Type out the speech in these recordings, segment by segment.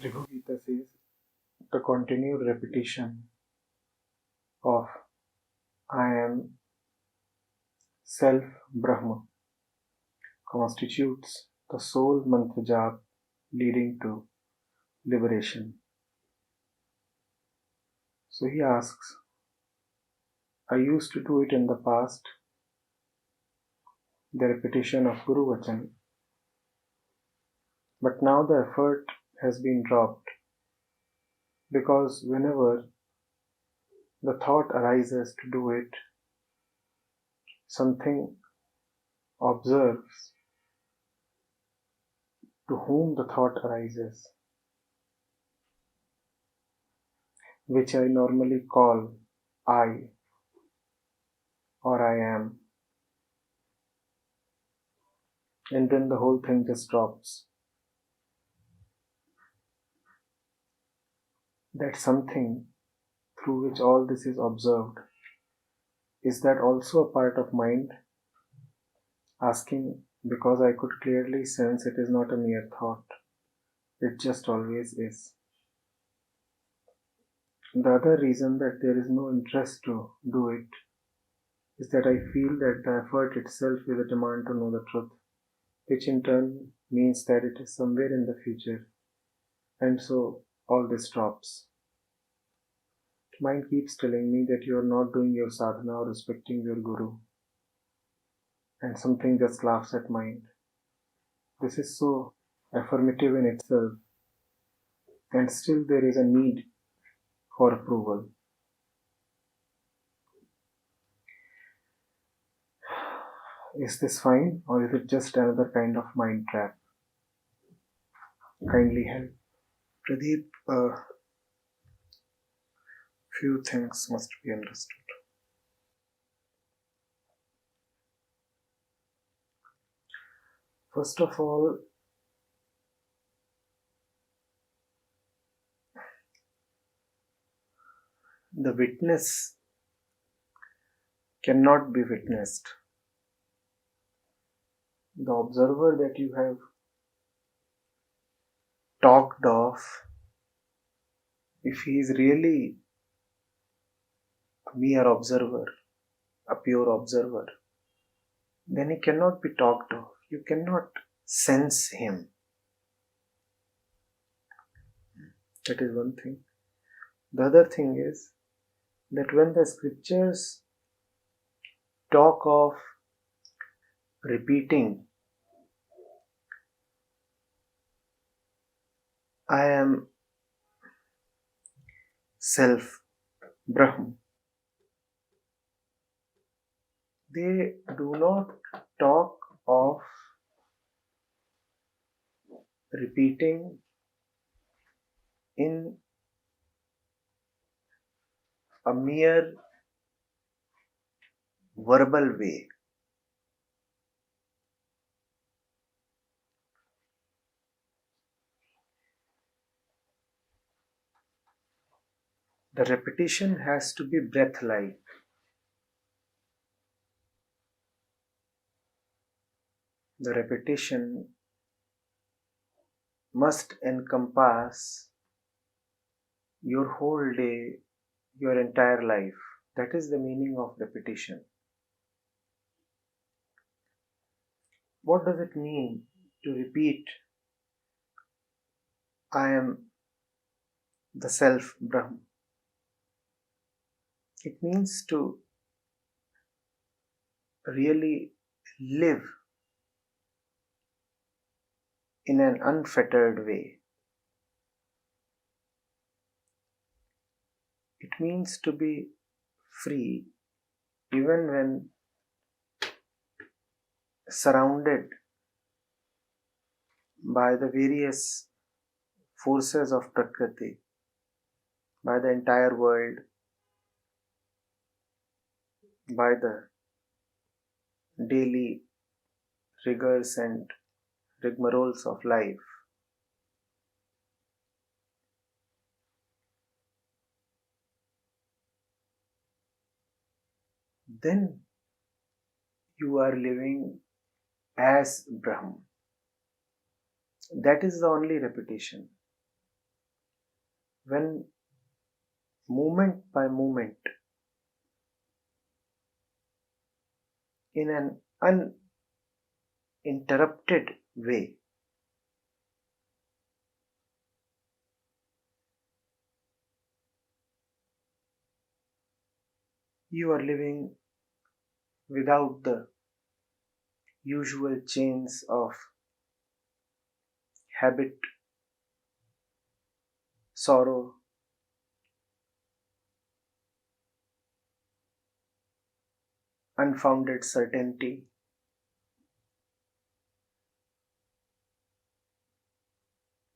Ribhu Gita says the continued repetition of I am Self-Brahman constitutes the sole mantra-japa leading to liberation. So he asks, I used to do it in the past, the repetition of Guru Vachan, but now the effort has been dropped because whenever the thought arises to do it, something observes to whom the thought arises, which I normally call I or I am, and then the whole thing just drops. That something through which all this is observed, is that also a part of mind? Asking because I could clearly sense it is not a mere thought, it just always is. The other reason that there is no interest to do it is that I feel that the effort itself is a demand to know the truth, which in turn means that it is somewhere in the future, and so all this drops. Mind keeps telling me that you are not doing your sadhana or respecting your guru, and something just laughs at mind. This is so affirmative in itself, and still there is a need for approval. Is this fine, or is it just another kind of mind trap? Kindly help. Pradeep, few things must be understood. First of all, the witness cannot be witnessed. The observer that you have talked of, if he is really a mere observer, a pure observer, then he cannot be talked of. You cannot sense him. That is one thing. The other thing is that when the scriptures talk of repeating, I am Self-Brahman, they do not talk of repeating in a mere verbal way. The repetition has to be breath-like. The repetition must encompass your whole day, your entire life. That is the meaning of repetition. What does it mean to repeat, I am the Self-Brahman? It means to really live in an unfettered way. It means to be free even when surrounded by the various forces of Prakriti, by the entire world, by the daily rigors and rigmaroles of life. Then you are living as Brahm. That is the only repetition. when moment by moment, in an uninterrupted way, you are living without the usual chains of habit, sorrow, unfounded certainty,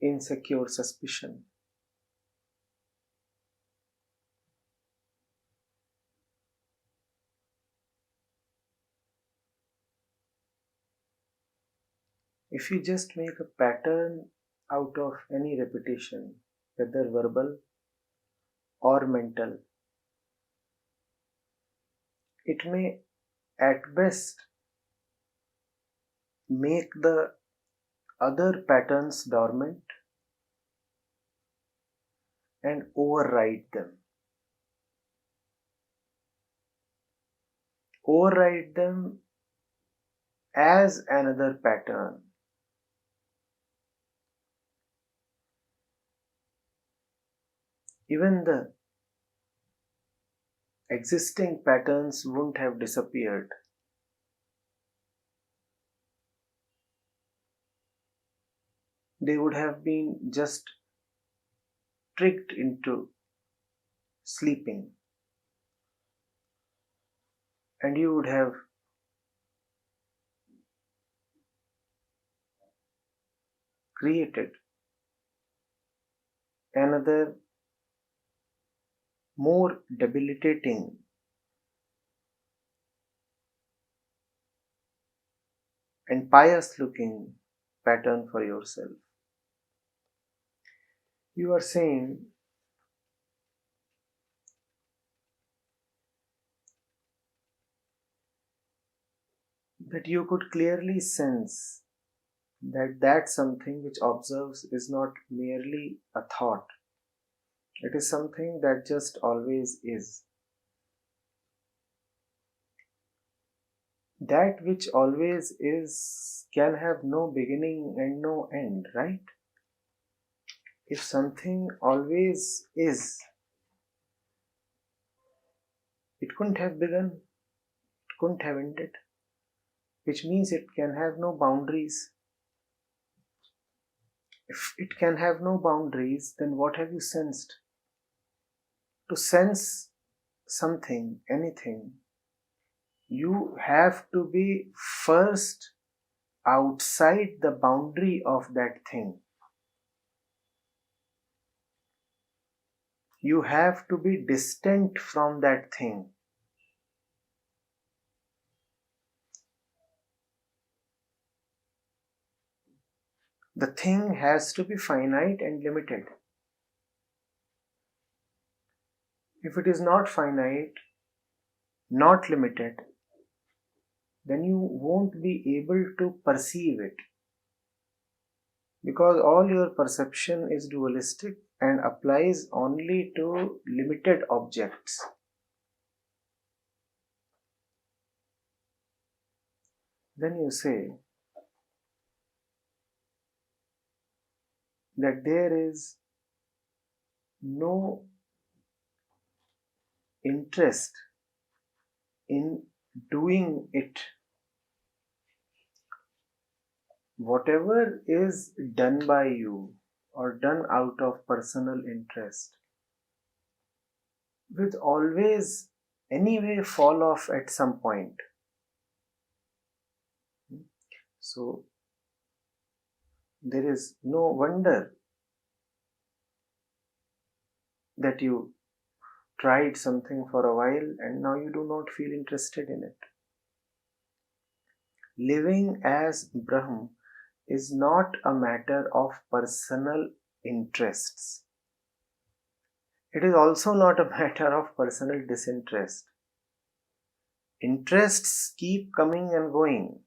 insecure suspicion. If you just make a pattern out of any repetition, whether verbal or mental, it may at best make the other patterns dormant and override them. Override them as another pattern. Even the existing patterns wouldn't have disappeared. They would have been just tricked into sleeping, and you would have created another more debilitating and pious looking pattern for yourself. You are saying that you could clearly sense that something which observes is not merely a thought, it is something that just always is. That which always is can have no beginning and no end, right? If something always is, it couldn't have begun, it couldn't have ended, which means it can have no boundaries. If it can have no boundaries, then what have you sensed? To sense something, anything, you have to be first outside the boundary of that thing. You have to be distant from that thing. The thing has to be finite and limited. If it is not finite, not limited, then you won't be able to perceive it. Because all your perception is dualistic and applies only to limited objects. Then you say that there is no interest in doing it. Whatever is done by you or done out of personal interest will always anyway fall off at some point. So there is no wonder that you tried something for a while and now you do not feel interested in it. Living as Brahm is not a matter of personal interests. It is also not a matter of personal disinterest. Interests keep coming and going.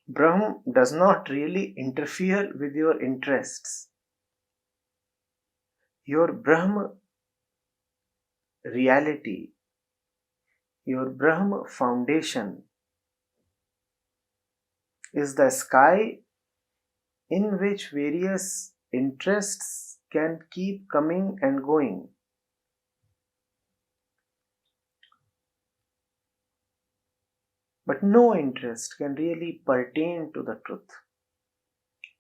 Brahm does not really interfere with your interests. Your Brahm reality, your Brahm foundation is the sky in which various interests can keep coming and going. But no interest can really pertain to the truth.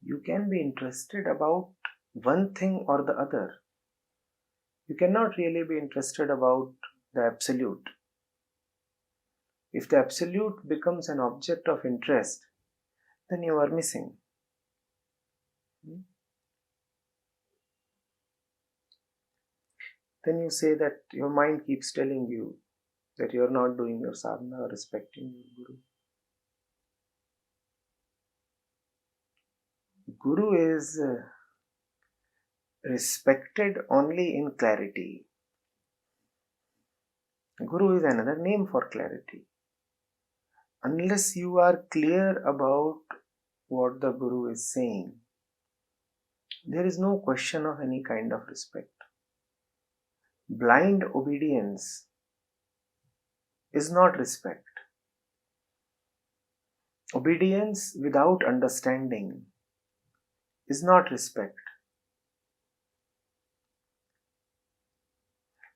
You can be interested about one thing or the other. You cannot really be interested about the absolute. If the absolute becomes an object of interest, then you are missing. Then you say that your mind keeps telling you that you are not doing your sadhana or respecting your guru. Guru is respected only in clarity. Guru is another name for clarity. Unless you are clear about what the Guru is saying, there is no question of any kind of respect. Blind obedience is not respect. Obedience without understanding is not respect.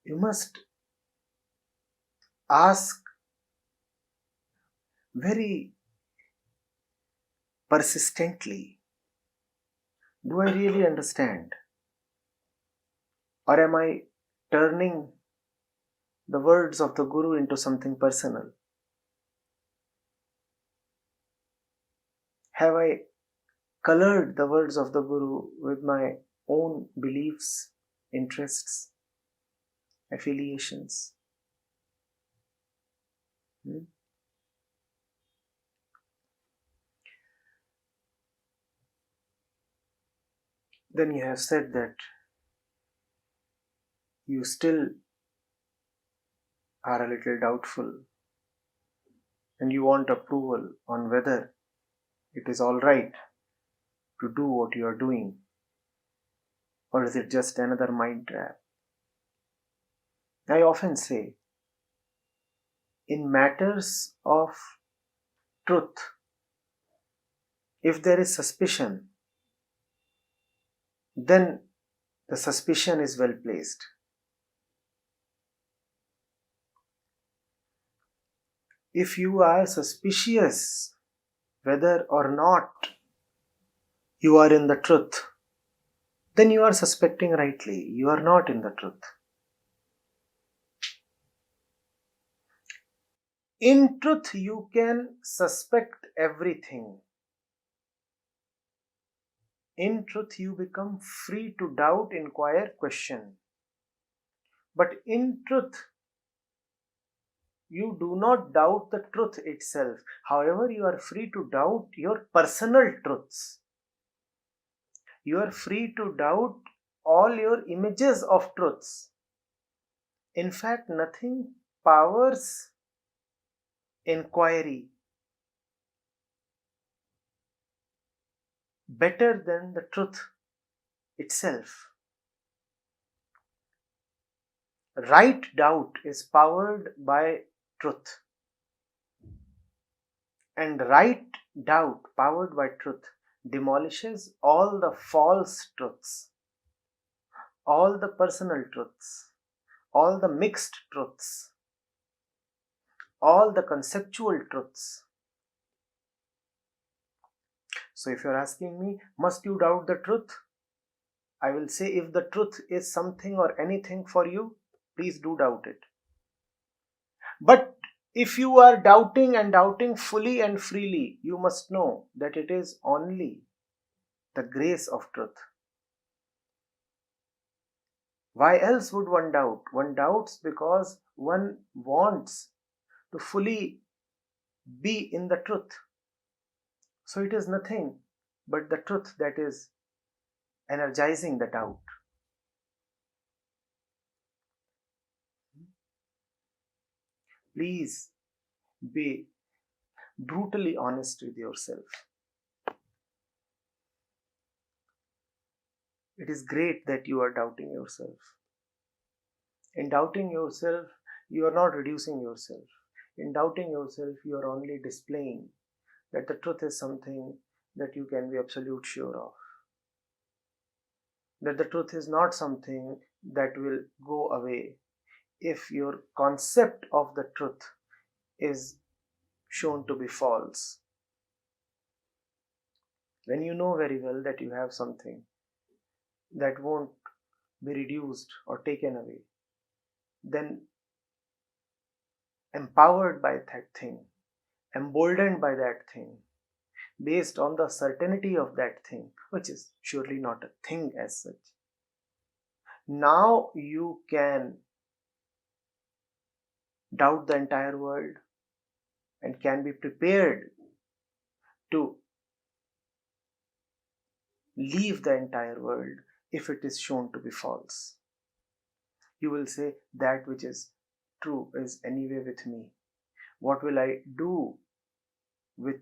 You must ask very persistently, do I really understand? Or am I turning the words of the Guru into something personal? Have I colored the words of the Guru with my own beliefs, interests, affiliations? Then you have said that you still are a little doubtful and you want approval on whether it is all right to do what you are doing, or is it just another mind trap? I often say, in matters of truth, if there is suspicion, then the suspicion is well placed. If you are suspicious whether or not you are in the truth, then you are suspecting rightly. You are not in the truth. In truth, you can suspect everything. In truth, you become free to doubt, inquire, question. But in truth, you do not doubt the truth itself. However, you are free to doubt your personal truths. You are free to doubt all your images of truths. In fact, nothing powers inquiry better than the truth itself. Right doubt is powered by truth. And right doubt powered by truth demolishes all the false truths, all the personal truths, all the mixed truths, all the conceptual truths. So if you're asking me, must you doubt the truth? I will say, if the truth is something or anything for you, please do doubt it. But if you are doubting and doubting fully and freely, you must know that it is only the grace of truth. Why else would one doubt? One doubts because one wants to fully be in the truth. So it is nothing but the truth that is energizing the doubt. Please be brutally honest with yourself. It is great that you are doubting yourself. In doubting yourself, you are not reducing yourself. In doubting yourself, you are only displaying that the truth is something that you can be absolute sure of. That the truth is not something that will go away if your concept of the truth is shown to be false. When you know very well that you have something that won't be reduced or taken away, then empowered by that thing, emboldened by that thing, based on the certainty of that thing, which is surely not a thing as such, now you can doubt the entire world and can be prepared to leave the entire world if it is shown to be false. You will say, that which is true is anyway with me. What will I do with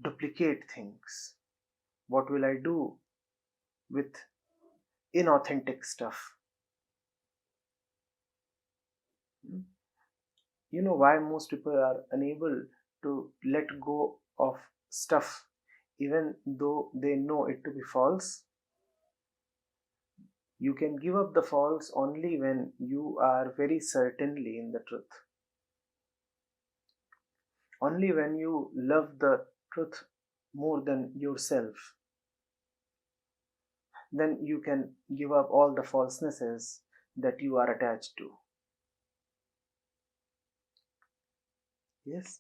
duplicate things? What will I do with inauthentic stuff? You know why most people are unable to let go of stuff even though they know it to be false? You can give up the false only when you are very certainly in the truth. Only when you love the truth more than yourself, then you can give up all the falsenesses that you are attached to. Yes?